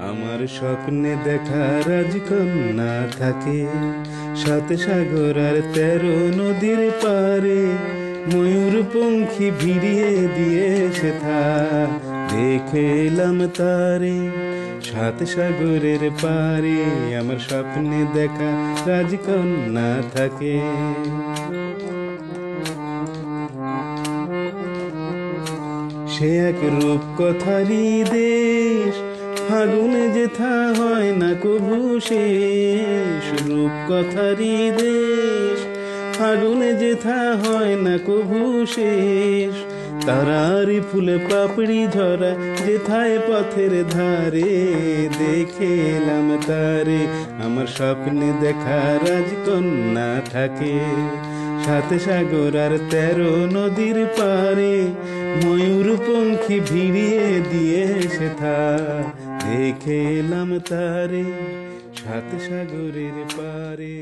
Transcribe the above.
আমার স্বপ্নে দেখা রাজকন্যা থাকে সাত সাগর আর 13 নদীর পারে, ময়ূর পঙ্খী ভিড়িয়ে দিয়েছে থা, দেখে এলাম তারে সাত সাগরের পারে। আমার স্বপ্নে দেখা রাজকন্যা থাকে। সে এক রূপ কথারি দেশ, ফাগুনে যেথা হয় না কভু শেষ। রূপ কথারি দেশ, ফাগুনে যেথা হয় না কভু শেষ। তারারি ফুলে পাপড়ি ঝরা যেথায় পথের ধারে, দেখে এলাম তারে। আমার স্বপ্নে দেখা রাজকন্যা থাকে সাত সাগর আর 13 নদীর পারে, ময়ূর পঙ্খী ভিড়িয়ে দিয়েছে থা, দেখে এলাম তারে সাত সাগরের পারে।